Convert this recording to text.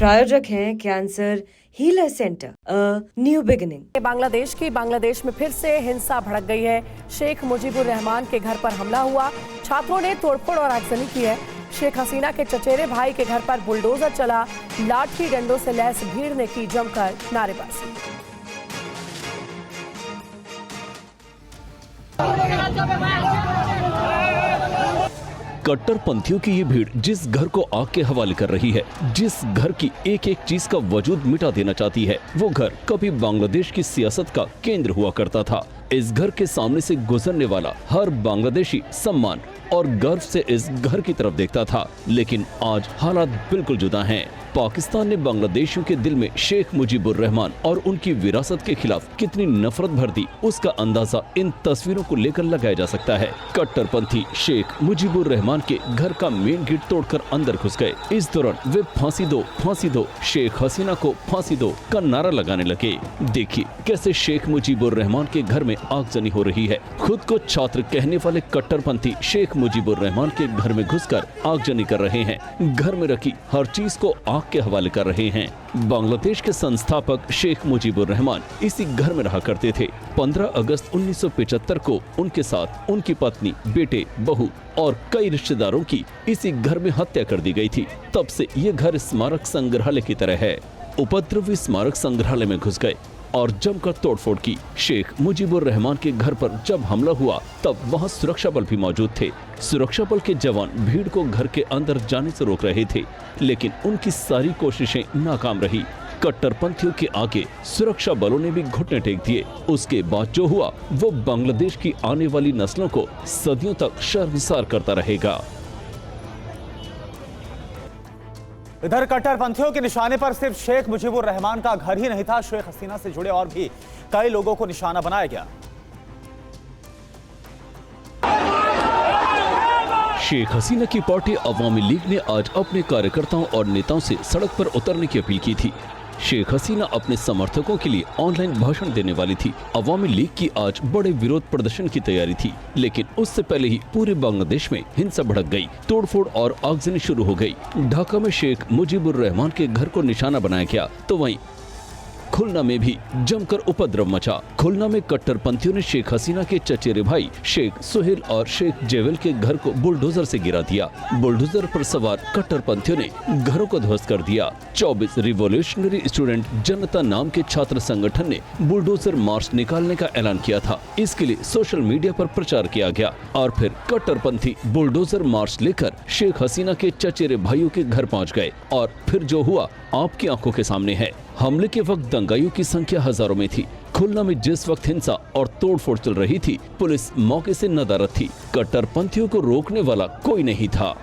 प्रायोजक हैं cancer healer centre, new beginning. Bangladesh में फिर से हिंसा भड़क गई है। शेख मुजीबुर रहमान के घर पर हमला हुआ, छात्रों ने तोड़फोड़ और आगजनी की है। शेख हसीना के चचेरे भाई के घर पर बुलडोजर चला, लाठी डंडों से लैस भीड़ ने की जमकर नारेबाजी। कट्टरपंथियों की ये भीड़ जिस घर को आग के हवाले कर रही है, जिस घर की एक एक चीज का वजूद मिटा देना चाहती है, वो घर कभी बांग्लादेश की सियासत का केंद्र हुआ करता था। इस घर के सामने से गुजरने वाला हर बांग्लादेशी सम्मान और गर्व से इस घर की तरफ देखता था। लेकिन आज हालात बिल्कुल जुदा हैं। पाकिस्तान ने बांग्लादेशियों के दिल में शेख मुजीबुर रहमान और उनकी विरासत के खिलाफ कितनी नफरत भर दी, उसका अंदाजा इन तस्वीरों को लेकर लगाया जा सकता है। कट्टरपंथी शेख मुजीबुर रहमान के घर का मेन गेट तोड़कर अंदर घुस गए। इस दौरान वे फांसी दो, शेख हसीना को फांसी दो का नारा लगाने लगे। देखिए कैसे शेख मुजीबुर रहमान के घर में आगजनी हो रही है। खुद को छात्र कहने वाले कट्टरपंथी शेख मुजीबुर रहमान के घर में घुसकर आगजनी कर रहे हैं। घर में रखी हर चीज को आग के हवाले कर रहे हैं। बांग्लादेश के संस्थापक शेख मुजीबुर रहमान इसी घर में रहा करते थे। 15 अगस्त 1975 को उनके साथ उनकी पत्नी, बेटे, बहू और कई रिश्तेदारों की इसी घर में हत्या कर दी गई थी। तब से ये घर स्मारक संग्रहालय की तरह है। उपद्रवी स्मारक संग्रहालय में घुस गए और जमकर तोड़फोड़ की। शेख मुजीबुर रहमान के घर पर जब हमला हुआ तब वहां सुरक्षा बल भी मौजूद थे। सुरक्षा बल के जवान भीड़ को घर के अंदर जाने से रोक रहे थे, लेकिन उनकी सारी कोशिशें नाकाम रही। कट्टरपंथियों के आगे सुरक्षा बलों ने भी घुटने टेक दिए। उसके बाद जो हुआ वो बांग्लादेश की आने वाली नस्लों को सदियों तक शर्मसार करता रहेगा। इधर कट्टरपंथियों के निशाने पर सिर्फ शेख मुजीबुर रहमान का घर ही नहीं था, शेख हसीना से जुड़े और भी कई लोगों को निशाना बनाया गया। शेख हसीना की पार्टी अवामी लीग ने आज अपने कार्यकर्ताओं और नेताओं से सड़क पर उतरने की अपील की थी। शेख हसीना अपने समर्थकों के लिए ऑनलाइन भाषण देने वाली थी। अवामी लीग की आज बड़े विरोध प्रदर्शन की तैयारी थी, लेकिन उससे पहले ही पूरे बांग्लादेश में हिंसा भड़क गई। तोड़फोड़ और आगजनी शुरू हो गई। ढाका में शेख मुजीबुर रहमान के घर को निशाना बनाया गया, तो वहीं खुलना में भी जमकर उपद्रव मचा। खुलना में कट्टरपंथियों ने शेख हसीना के चचेरे भाई शेख सुहेल और शेख जेवेल के घर को बुलडोजर से गिरा दिया। बुलडोजर पर सवार कट्टरपंथियों ने घरों को ध्वस्त कर दिया। 24 रिवॉल्यूशनरी स्टूडेंट जनता नाम के छात्र संगठन ने बुलडोजर मार्च निकालने का ऐलान किया था। इसके लिए सोशल मीडिया पर प्रचार किया गया और फिर कट्टरपंथी बुलडोजर मार्च लेकर शेख हसीना के चचेरे भाइयों के घर पहुँच गए। और फिर जो हुआ आपकी आंखों के सामने है। हमले के वक्त दंगाइयों की संख्या हजारों में थी। खुलना में जिस वक्त हिंसा और तोड़फोड़ चल रही थी, पुलिस मौके से नदारद थी। कट्टरपंथियों को रोकने वाला कोई नहीं था।